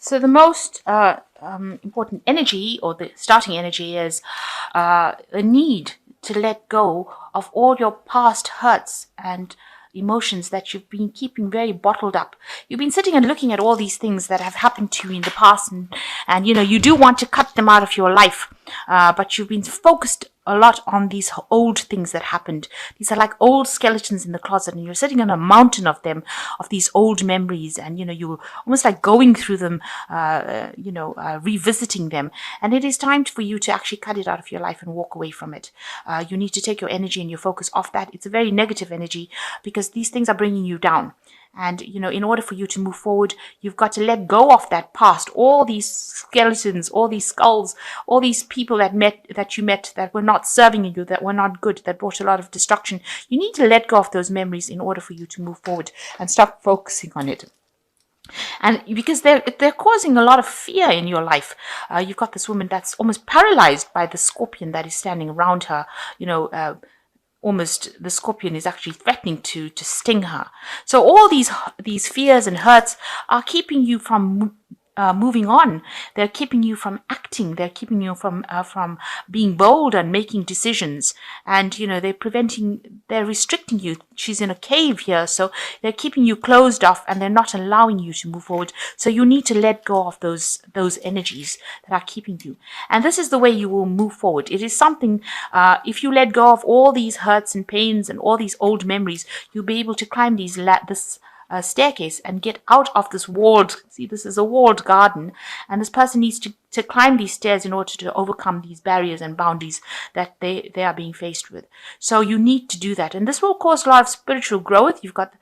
So the most important energy, or the starting energy, is a need to let go of all your past hurts and emotions that you've been keeping very bottled up. You've been sitting and looking at all these things that have happened to you in the past, and you do want to cut them out of your life, but you've been focused a lot on these old things that happened. These are like old skeletons in the closet, and you're sitting on a mountain of them, of these old memories, and you're almost like going through them, revisiting them. And it is time for you to actually cut it out of your life and walk away from it. You need to take your energy and your focus off that. It's a very negative energy because these things are bringing you down. And, in order for you to move forward, you've got to let go of that past, all these skeletons, all these skulls, all these people that you met that were not serving you, that were not good, that brought a lot of destruction. You need to let go of those memories in order for you to move forward and start focusing on it. And because they're causing a lot of fear in your life. You've got this woman that's almost paralyzed by the scorpion that is standing around her, almost the scorpion is actually threatening to sting her. So all these fears and hurts are keeping you from moving on. They're keeping you from acting. They're keeping you from being bold and making decisions. And they're restricting you. She's in a cave here, so they're keeping you closed off, and they're not allowing you to move forward. So you need to let go of those energies that are keeping you. And this is the way you will move forward. It is something. If you let go of all these hurts and pains and all these old memories, you'll be able to climb this staircase and get out of this walled. See, this is a walled garden, and this person needs to climb these stairs in order to overcome these barriers and boundaries that they are being faced with. So you need to do that, and this will cause a lot of spiritual growth. You've got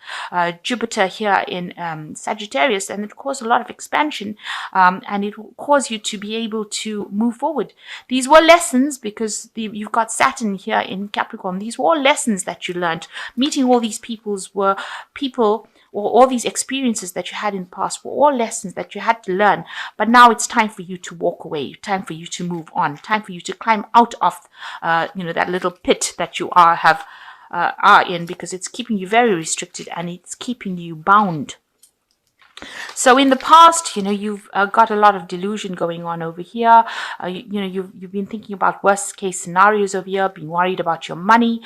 Jupiter here in Sagittarius, and it causes a lot of expansion, and it will cause you to be able to move forward. These were lessons because you've got Saturn here in Capricorn. These were all lessons that you learned. Meeting all these or all these experiences that you had in the past were all lessons that you had to learn. But now it's time for you to walk away, time for you to move on, time for you to climb out of, that little pit that you are in, because it's keeping you very restricted and it's keeping you bound. So in the past, you've got a lot of delusion going on over here. You've been thinking about worst case scenarios over here, being worried about your money.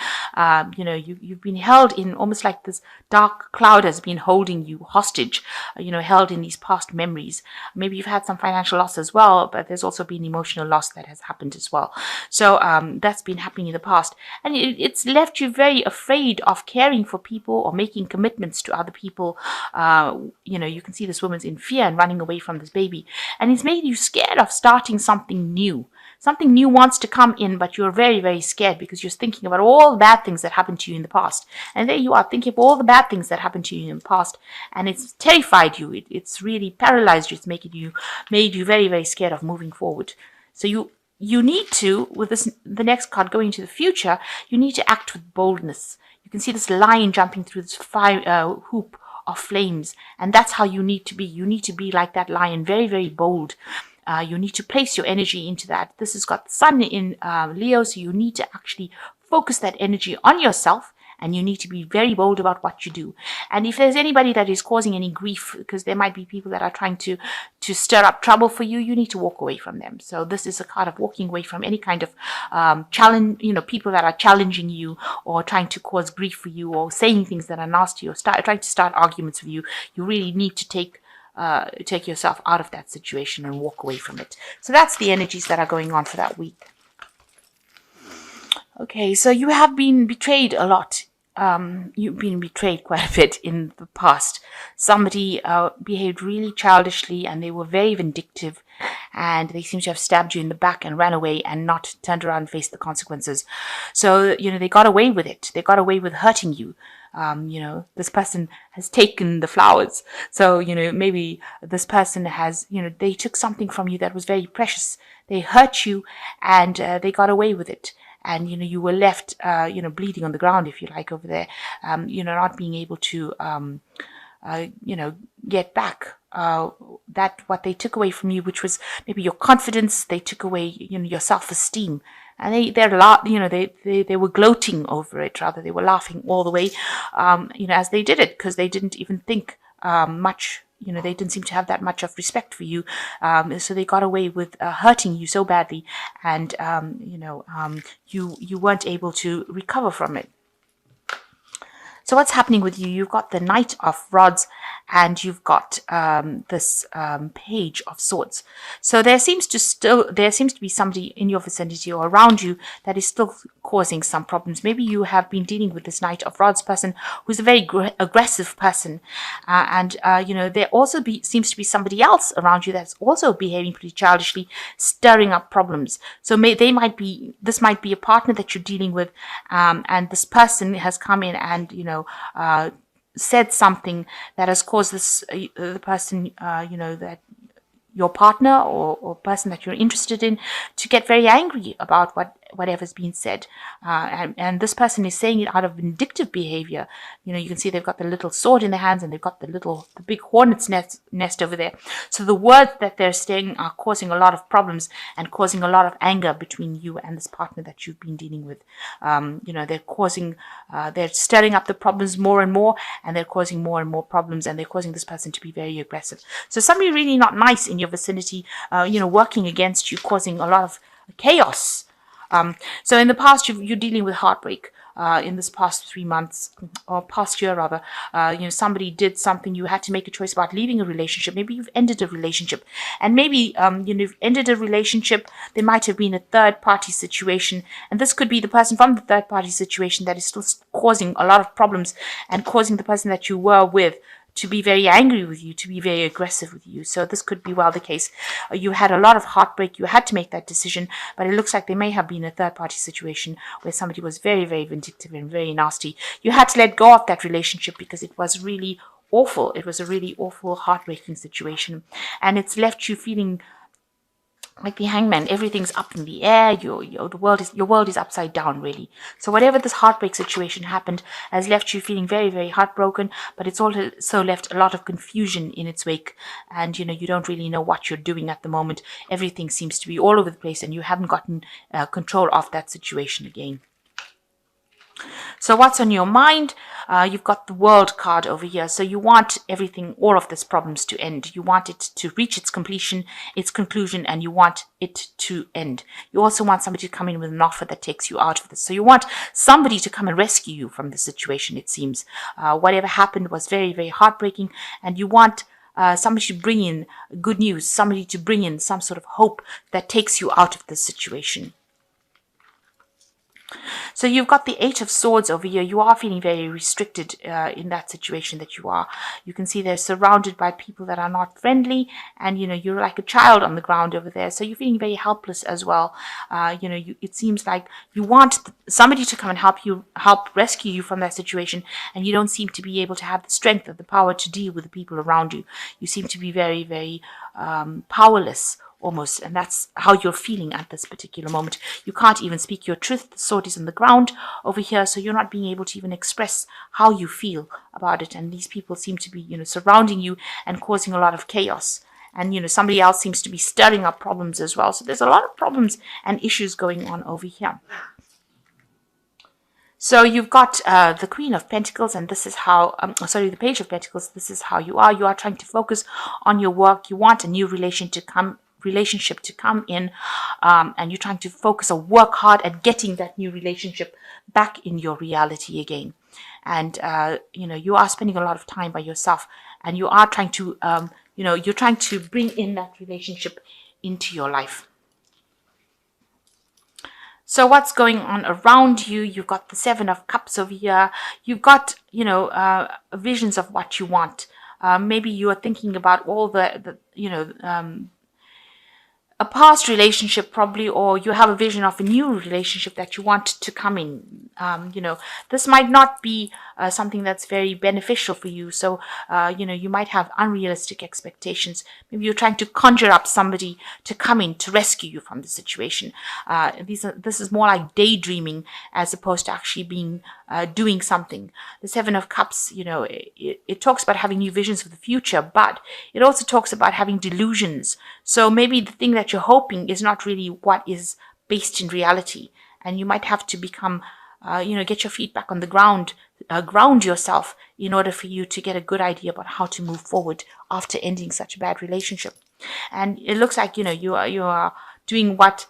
You've been held in almost like this dark cloud has been holding you hostage, held in these past memories. Maybe you've had some financial loss as well, but there's also been emotional loss that has happened as well. So that's been happening in the past. And it's left you very afraid of caring for people or making commitments to other people. You can see this woman's in fear and running away from this baby. And it's made you scared of starting something new. Something new wants to come in, but you're very, very scared because you're thinking about all the bad things that happened to you in the past. And there you are thinking of all the bad things that happened to you in the past. And it's terrified you. It's really paralyzed you. It's made you very, very scared of moving forward. So you need to, with the next card going to the future, you need to act with boldness. You can see this lion jumping through this hoop of flames, and that's how you need to be. You need to be like that lion, very, very bold. You need to place your energy into that. This has got the sun in Leo, so you need to actually focus that energy on yourself, and you need to be very bold about what you do. And if there's anybody that is causing any grief, because there might be people that are trying to stir up trouble for you, you need to walk away from them. So this is a card of walking away from any kind of challenge, people that are challenging you or trying to cause grief for you or saying things that are nasty or trying to start arguments with you. You really need to take yourself out of that situation and walk away from it. So that's the energies that are going on for that week. Okay, so you have been betrayed a lot. You've been betrayed quite a bit in the past. Somebody behaved really childishly and they were very vindictive, and they seem to have stabbed you in the back and ran away and not turned around and faced the consequences. So, they got away with it. They got away with hurting you. This person has taken the flowers. So, maybe this person has, they took something from you that was very precious. They hurt you and they got away with it. And, you were left, bleeding on the ground, if you like, over there, not being able to, get back what they took away from you, which was maybe your confidence. They took away, your self-esteem. And they were gloating over it. Rather, they were laughing all the way, as they did it, because they didn't even think much they didn't seem to have that much of respect for you. So they got away with hurting you so badly, and you weren't able to recover from it. So what's happening with you? You've got the Knight of Rods, and you've got this Page of Swords. So there seems to be somebody in your vicinity or around you that is still causing some problems. Maybe you have been dealing with this Knight of Rods person who's a very aggressive person, and there also seems to be somebody else around you that's also behaving pretty childishly, stirring up problems. So this might be a partner that you're dealing with, and this person has come in and said something that has caused the person that your partner or person that you're interested in to get very angry about whatever's been said, and this person is saying it out of vindictive behavior. You can see they've got the little sword in their hands, and they've got the big hornet's nest over there. So the words that they're saying are causing a lot of problems and causing a lot of anger between you and this partner that you've been dealing with. They're stirring up the problems more and more, and they're causing more and more problems, and they're causing this person to be very aggressive. So somebody really not nice in your vicinity, working against you, causing a lot of chaos. So in the past, you're dealing with heartbreak. In this past 3 months, or past year rather, somebody did something. You had to make a choice about leaving a relationship. Maybe you've ended a relationship, and maybe you've ended a relationship. There might have been a third party situation, and this could be the person from the third party situation that is still causing a lot of problems and causing the person that you were with to be very angry with you, to be very aggressive with you. So this could be well the case. You had a lot of heartbreak. You had to make that decision, but it looks like there may have been a third-party situation where somebody was very, very vindictive and very nasty. You had to let go of that relationship because it was really awful. It was a really awful, heartbreaking situation, and it's left you feeling like the Hangman. Everything's up in the air. Your world is upside down, really. So whatever this heartbreak situation happened has left you feeling very, very heartbroken, but it's also left a lot of confusion in its wake, and you don't really know what you're doing at the moment. Everything seems to be all over the place, and you haven't gotten control of that situation again. So what's on your mind? You've got the World card over here. So you want everything, all of these problems to end. You want it to reach its completion, its conclusion, and you want it to end. You also want somebody to come in with an offer that takes you out of this. So you want somebody to come and rescue you from the situation, it seems. Whatever happened was very, very heartbreaking, and you want somebody to bring in good news, somebody to bring in some sort of hope that takes you out of this situation. So you've got the Eight of Swords over here. You are feeling very restricted in that situation that you are. You can see they're surrounded by people that are not friendly, and you're like a child on the ground over there. So you're feeling very helpless as well. It seems like you want somebody to come and help rescue you from that situation, and you don't seem to be able to have the strength or the power to deal with the people around you. You seem to be very, very powerless, almost, and that's how you're feeling at this particular moment. You can't even speak your truth. The sword is on the ground over here, so you're not being able to even express how you feel about it, and these people seem to be surrounding you and causing a lot of chaos, and somebody else seems to be stirring up problems as well. So there's a lot of problems and issues going on over here. So you've got the Queen of Pentacles, and this is how, the Page of Pentacles. This is how you are. You are trying to focus on your work. You want a new relationship to come in, and you're trying to focus or work hard at getting that new relationship back in your reality again. And you are spending a lot of time by yourself, and you are trying to you're trying to bring in that relationship into your life. So what's going on around you? You've got the Seven of Cups over here. You've got visions of what you want. Maybe you are thinking about all a past relationship probably, or you have a vision of a new relationship that you want to come in. This might not be something that's very beneficial for you. So, you might have unrealistic expectations. Maybe you're trying to conjure up somebody to come in to rescue you from the situation. This is more like daydreaming as opposed to actually being doing something. The Seven of Cups, it talks about having new visions for the future, but it also talks about having delusions. So maybe the thing that you're hoping is not really what is based in reality, and you might have to become, get your feet back on the ground ground yourself in order for you to get a good idea about how to move forward after ending such a bad relationship. And it looks like, you are doing what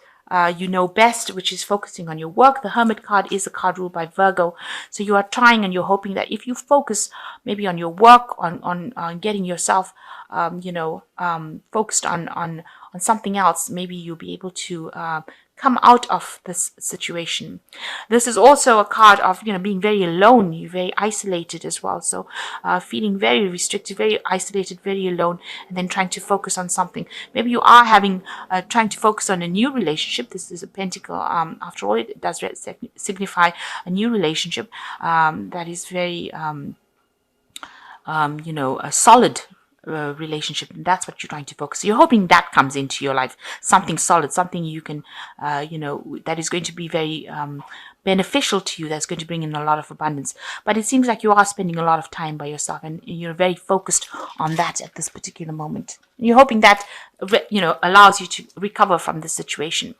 you know best, which is focusing on your work. The Hermit card is a card ruled by Virgo. So you are trying and you're hoping that if you focus maybe on your work, on getting yourself, focused on something else, maybe you'll be able to come out of this situation. This is also a card of, being very alone. You're very isolated as well. So feeling very restricted, very isolated, very alone, and then trying to focus on something. Maybe you are trying to focus on a new relationship. This is a pentacle. After all, it does signify a new relationship that is very, a solid relationship, and that's what you're trying to focus. So you're hoping that comes into your life, something solid, something you can, that is going to be very beneficial to you, that's going to bring in a lot of abundance. But it seems like you are spending a lot of time by yourself, and you're very focused on that at this particular moment. You're hoping that, allows you to recover from the situation.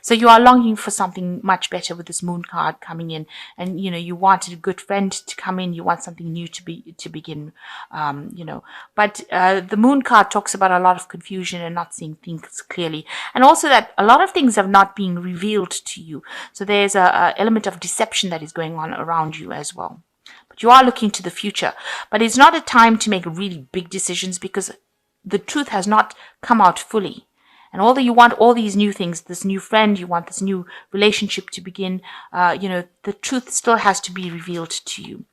So you are longing for something much better with this Moon card coming in, and you wanted a good friend to come in. You want something new to begin, But the Moon card talks about a lot of confusion and not seeing things clearly, and also that a lot of things have not been revealed to you. So there's a element of deception that is going on around you as well. But you are looking to the future. But it's not a time to make really big decisions because the truth has not come out fully. And although you want all these new things, this new friend, you want this new relationship to begin, the truth still has to be revealed to you.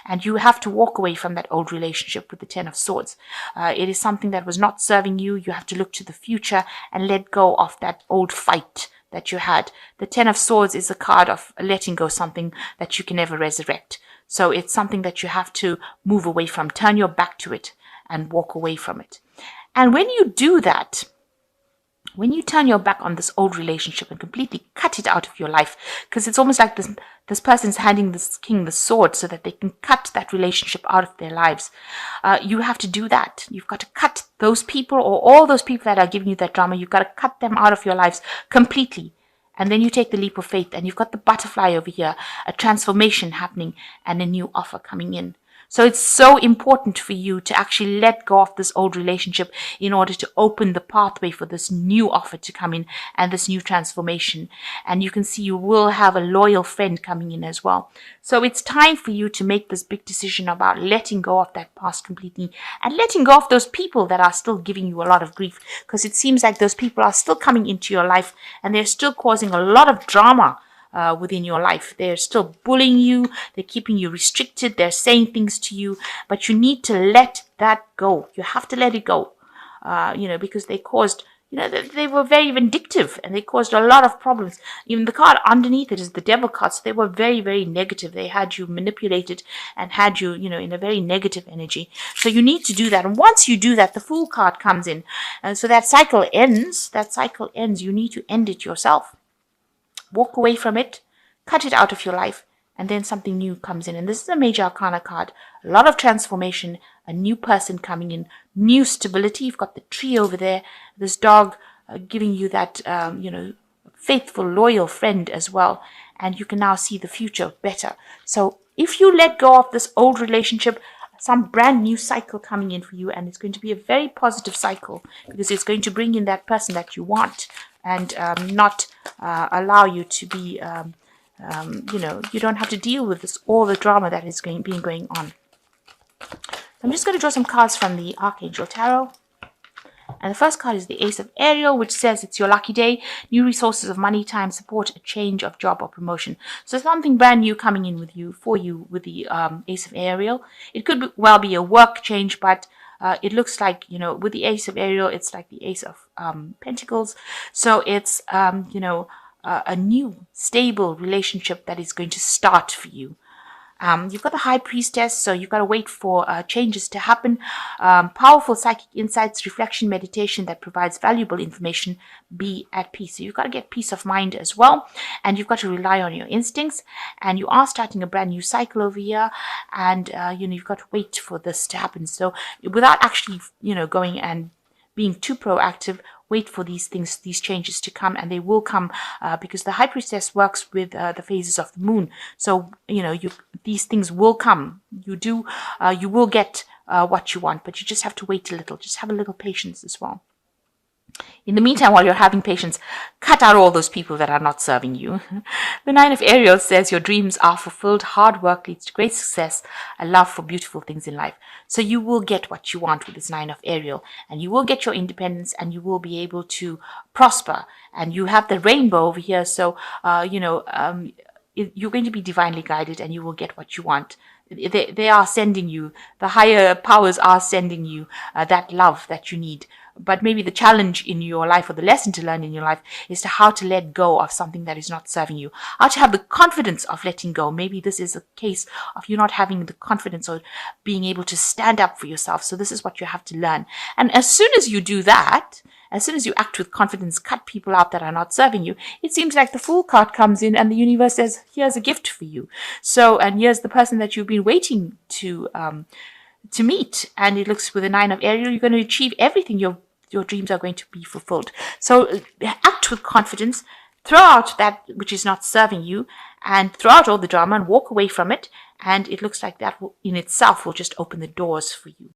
And you have to walk away from that old relationship with the Ten of Swords. It is something that was not serving you. You have to look to the future and let go of that old fight that you had. The Ten of Swords is a card of letting go something that you can never resurrect. So it's something that you have to move away from, turn your back to it and walk away from it. And when you do that, when you turn your back on this old relationship and completely cut it out of your life, because it's almost like this person's handing this king the sword so that they can cut that relationship out of their lives. You have to do that. You've got to cut those people, or all those people that are giving you that drama. You've got to cut them out of your lives completely. And then you take the leap of faith, and you've got the butterfly over here, a transformation happening and a new offer coming in. So it's so important for you to actually let go of this old relationship in order to open the pathway for this new offer to come in and this new transformation. And you can see you will have a loyal friend coming in as well. So it's time for you to make this big decision about letting go of that past completely and letting go of those people that are still giving you a lot of grief, because it seems like those people are still coming into your life and they're still causing a lot of drama within your life. They're still bullying you. They're keeping you restricted. They're saying things to you, but you need to let that go. You have to let it go, because they caused, they were very vindictive and they caused a lot of problems. Even the card underneath it is the Devil card. So they were very, very negative. They had you manipulated and had you, in a very negative energy. So you need to do that. And once you do that, the Fool card comes in. And so that cycle ends. You need to end it yourself. Walk away from it, cut it out of your life, and then something new comes in. And this is a major arcana card. A lot of transformation, a new person coming in, new stability. You've got the tree over there, this dog giving you that, faithful, loyal friend as well. And you can now see the future better. So if you let go of this old relationship, some brand new cycle coming in for you, and it's going to be a very positive cycle because it's going to bring in that person that you want and not allow you to be, you don't have to deal with all the drama that is going on. So I'm just going to draw some cards from the Archangel Tarot. And the first card is the Ace of Ariel, which says it's your lucky day, new resources of money, time, support, a change of job or promotion. So something brand new coming in for you with the Ace of Ariel. It could well be a work change, but it looks like, with the Ace of Ariel, it's like the Ace of Pentacles. So it's, a new, stable relationship that is going to start for you. You've got the High Priestess, so you've got to wait for changes to happen. Powerful psychic insights, reflection, meditation that provides valuable information. Be at peace. So you've got to get peace of mind as well, and you've got to rely on your instincts. And you are starting a brand new cycle over here, and you've got to wait for this to happen. So without actually, going and being too proactive, wait for these things, these changes to come, and they will come because the High Priestess works with the phases of the moon. So these things will come. You will get what you want, but you just have to wait a little. Just have a little patience as well. In the meantime, while you're having patience, cut out all those people that are not serving you. The Nine of Ariel says your dreams are fulfilled, hard work leads to great success, a love for beautiful things in life. So you will get what you want with this Nine of Ariel, and you will get your independence, and you will be able to prosper. And you have the rainbow over here, so you're going to be divinely guided, and you will get what you want. They are sending you, the higher powers are sending you that love that you need. But maybe the challenge in your life, or the lesson to learn in your life, is to how to let go of something that is not serving you. How to have the confidence of letting go. Maybe this is a case of you not having the confidence or being able to stand up for yourself. So this is what you have to learn. And as soon as you do that, as soon as you act with confidence, cut people out that are not serving you, it seems like the Fool card comes in and the universe says, here's a gift for you. So, and here's the person that you've been waiting to meet. And it looks with the Nine of Ariel, you're going to achieve everything. Your dreams are going to be fulfilled. So act with confidence, throw out that which is not serving you, and throw out all the drama and walk away from it. And it looks like that in itself will just open the doors for you.